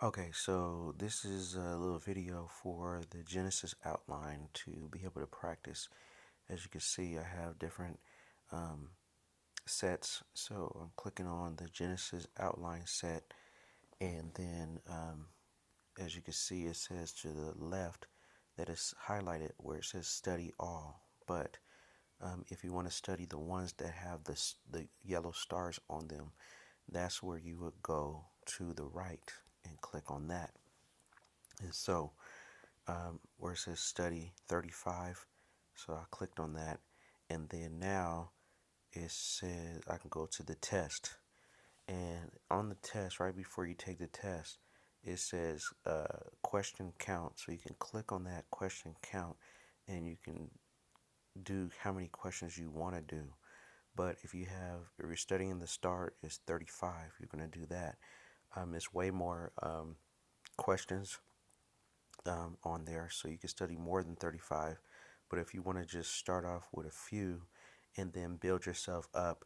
Okay, so this is a little video for the Genesis outline to be able to practice. As you can see, I have different um, sets. So I'm clicking on the Genesis outline set, and then as you can see, it says to the left that it's highlighted where it says study all. But if you want to study the ones that have the yellow stars on them, that's where you would go to the right and click on that. And so where it says study 35. So I clicked on that. And then now it says I can go to the test. And on the test, right before you take the test, it says question count. So you can click on that question count and you can do how many questions you want to do. But if you're studying the start, it's 35. You're going to do that. It's way more questions on there, so you can study more than 35. But if you want to just start off with a few and then build yourself up,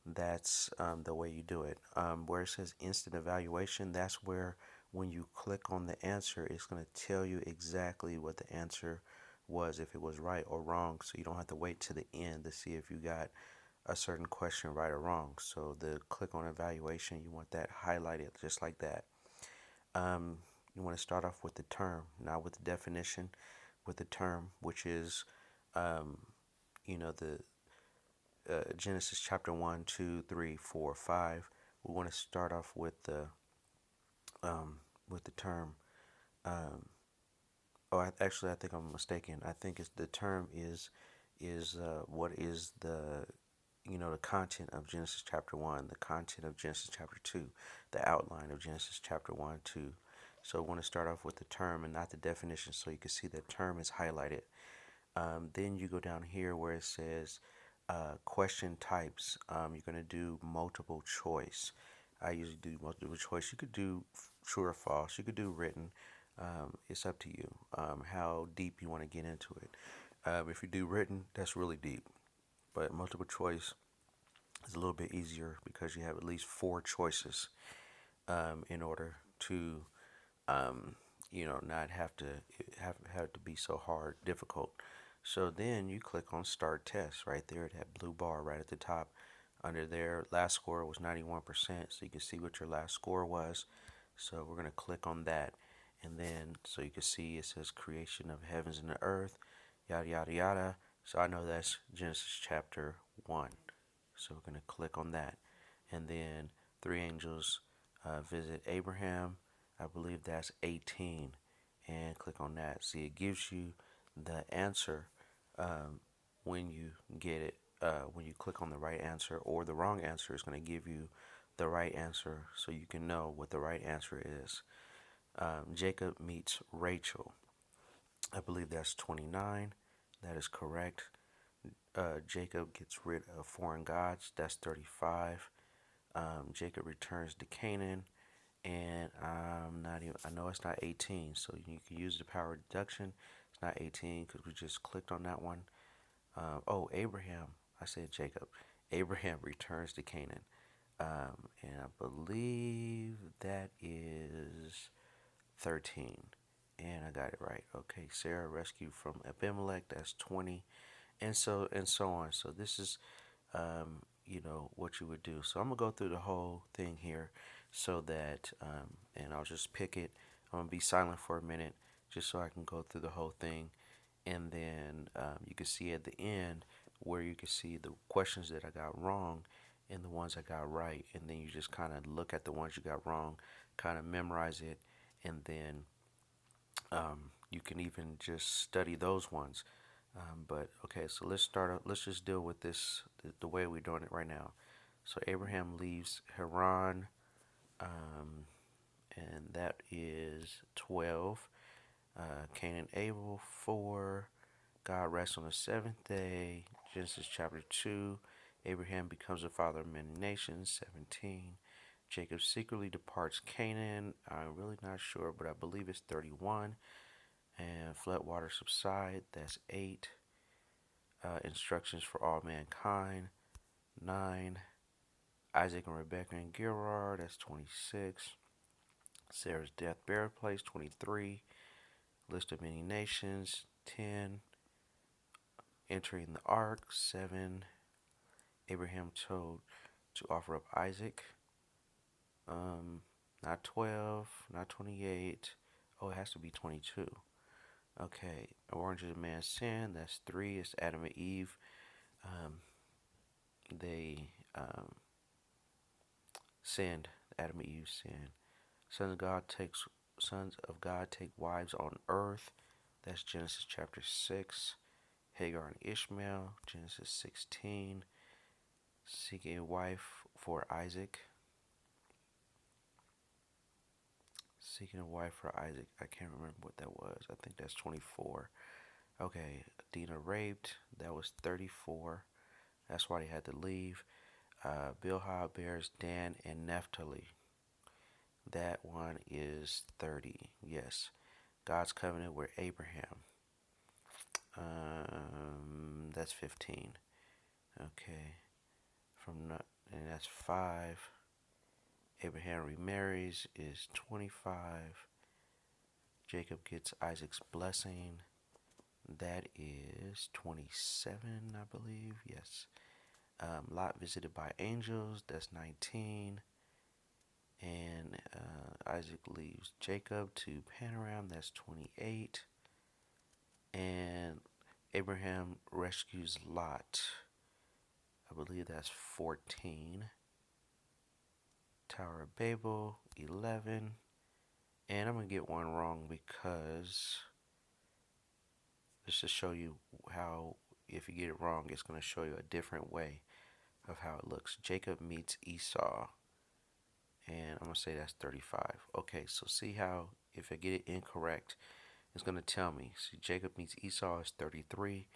that's the way you do it. Where it says instant evaluation, that's where when you click on the answer, it's going to tell you exactly what the answer was, if it was right or wrong. So you don't have to wait to the end to see if you got a certain question right or wrong. So the click on evaluation, you want that highlighted just like that. Um, you want to start off with the term, not with the definition, with the term, which is, um, the Genesis chapter 1, 2, 3, 4, 5. We want to start off with the term. Um, actually, I think I'm mistaken. I think it's the term is what is the content of Genesis chapter 1, the content of Genesis chapter 2, the outline of Genesis chapter 1, 2. So I want to start off with the term and not the definition, so you can see the term is highlighted. Then you go down here where it says question types. You're going to do multiple choice. I usually do multiple choice. You could do true or false. You could do written. It's up to you how deep you want to get into it. If you do written, that's really deep. But multiple choice is a little bit easier because you have at least four choices in order to not have to be so hard, difficult. So then you click on Start Test right there, that blue bar right at the top. Under there, last score was 91%, so you can see what your last score was. So we're going to click on that. And then, so you can see it says creation of heavens and the earth, yada, yada, yada. So I know that's Genesis chapter 1. So we're going to click on that. And then three angels visit Abraham. I believe that's 18. And click on that. See, it gives you the answer when you get it. When you click on the right answer or the wrong answer, it's going to give you the right answer so you can know what the right answer is. Jacob meets Rachel. I believe that's 29. That is correct. Jacob gets rid of foreign gods. That's 35. Jacob returns to Canaan, and I'm not even. I know it's not 18, so you can use the power of deduction. It's not 18 because we just clicked on that one. Abraham. I said Jacob. Abraham returns to Canaan, and I believe that is 13. And I got it right. Okay, Sarah rescued from Abimelech. That's 20, and so on. So this is what you would do. So I'm gonna go through the whole thing here, so that and I'll just pick it. I'm gonna be silent for a minute, just so I can go through the whole thing, and then you can see at the end where you can see the questions that I got wrong and the ones I got right, and then you just kind of look at the ones you got wrong, kind of memorize it, and then you can even just study those ones. But okay, so let's start. Let's just deal with this the way we're doing it right now. So Abraham leaves Haran, um, and that is 12. Cain and Abel 4. God rests on the seventh day. Genesis chapter 2. Abraham becomes the father of many nations. 17. Jacob secretly departs Canaan. I'm really not sure, but I believe it's 31. And floodwaters subside. That's 8. Instructions for all mankind. 9. Isaac and Rebekah and Gerar. That's 26. Sarah's death, burial place, 23. List of many nations, 10. Entering the ark, 7. Abraham told to offer up Isaac, um, not 12, not 28. Oh, it has to be 22. Okay, origin of man's sin, that's 3. It's Adam and Eve. Um, they sinned. Adam and Eve sinned. Sons of God take wives on earth. That's Genesis chapter 6. Hagar and Ishmael, Genesis 16. Seeking a wife for Isaac. Seeking a wife for Isaac. I can't remember what that was. I think that's 24. Okay, Dinah raped. That was 34. That's why they had to leave. Bilhah bears Dan and Naphtali. That one is 30. Yes. God's covenant with Abraham. That's 15. Okay. And that's 5. Abraham remarries is 25. Jacob gets Isaac's blessing. That is 27, I believe. Yes. Lot visited by angels. That's 19. And Isaac leaves Jacob to Panorama. That's 28. And Abraham rescues Lot. I believe that's 14. Tower of Babel, 11. And I'm going to get one wrong because just to show you how, if you get it wrong, it's going to show you a different way of how it looks. Jacob meets Esau. And I'm going to say that's 35. Okay, so see how if I get it incorrect, it's going to tell me. See, Jacob meets Esau is 33.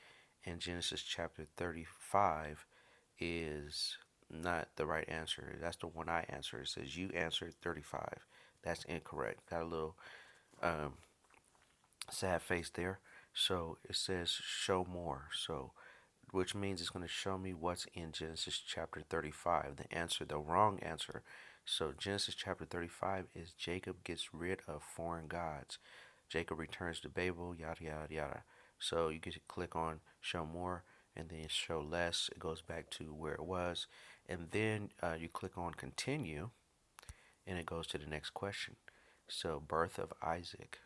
And Genesis chapter 35 is not the right answer. That's the one I answered. It says you answered 35. That's incorrect. Got a little sad face there. So it says show more. So which means it's going to show me what's in Genesis chapter 35. The wrong answer. So Genesis chapter 35 is Jacob gets rid of foreign gods. Jacob returns to Babel, yada, yada, yada. So you can click on show more and then show less. It goes back to where it was. And then you click on continue and it goes to the next question. So birth of Isaac,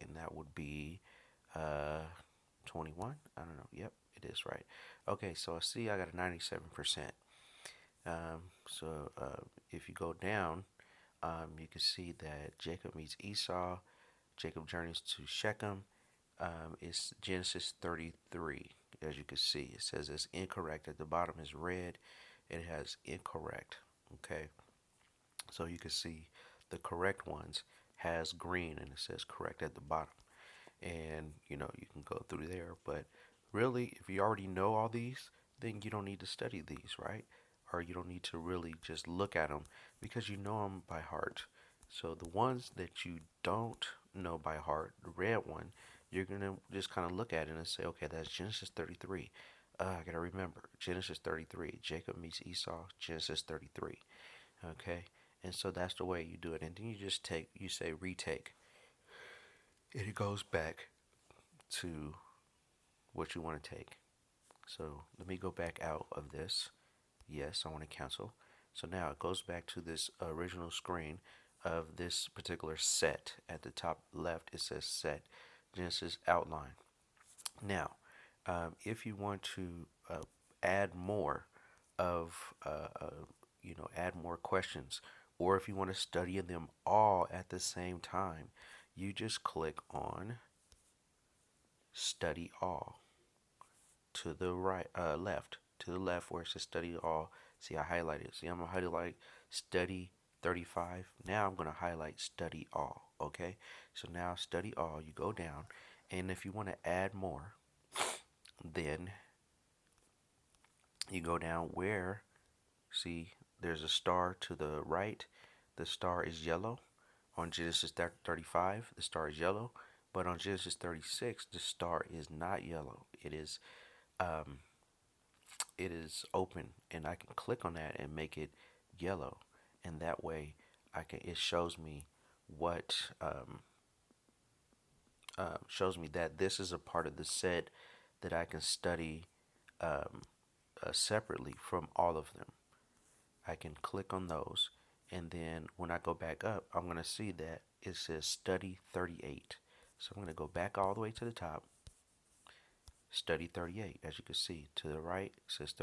and that would be uh, 21. I don't know. Yep, it is right. Okay, so I see I got a 97%. If you go down, you can see that Jacob meets Esau. Jacob journeys to Shechem. It's Genesis 33. As you can see, it says it's incorrect. At the bottom is red. It has incorrect. Okay, so you can see the correct ones has green and it says correct at the bottom. And you can go through there, but really if you already know all these, then you don't need to study these, right? Or you don't need to really just look at them because you know them by heart. So the ones that you don't know by heart, the red one, you're gonna just kind of look at it and say, okay, that's Genesis 33. I gotta remember Genesis 33. Jacob meets Esau, Genesis 33. Okay, and so that's the way you do it. And then you say retake, and it goes back to what you want to take. So let me go back out of this. Yes, I want to cancel. So now it goes back to this original screen of this particular set. At the top left, it says set, Genesis outline. Now, if you want to add more of, add more questions, or if you want to study them all at the same time, you just click on study all to the right, to the left where it says study all. See, I highlighted. See, I'm gonna highlight study 35. Now I'm gonna highlight study all. Okay, so now study all. You go down, and if you want to add more, then you go down where, see, there's a star to the right. The star is yellow. On Genesis 35, the star is yellow, but on Genesis 36, the star is not yellow. Um, it is open, and I can click on that and make it yellow, and that way it shows me what shows me that this is a part of the set that I can study um, separately from all of them. I can click on those, and then when I go back up, I'm going to see that it says study 38. So I'm going to go back all the way to the top, study 38. As you can see to the right, it says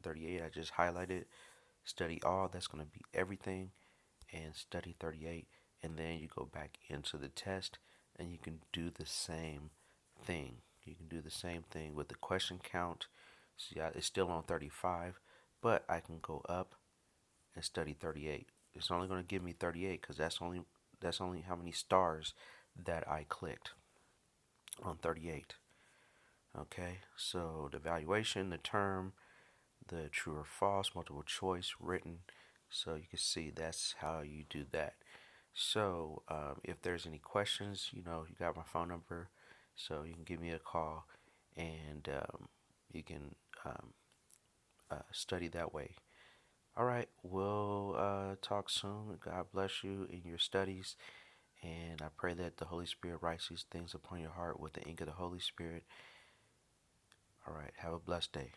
38. I just highlighted study all. That's going to be everything, and study 38. And then you go back into the test, and you can do the same thing. You can do the same thing with the question count. See, it's still on 35, but I can go up and study 38. It's only going to give me 38 because that's only how many stars that I clicked on 38. Okay, so the evaluation, the term, the true or false, multiple choice, written. So you can see that's how you do that. So if there's any questions, you got my phone number, so you can give me a call, and you can study that way. All right, we'll talk soon. God bless you in your studies, and I pray that the Holy Spirit writes these things upon your heart with the ink of the Holy Spirit. All right, have a blessed day.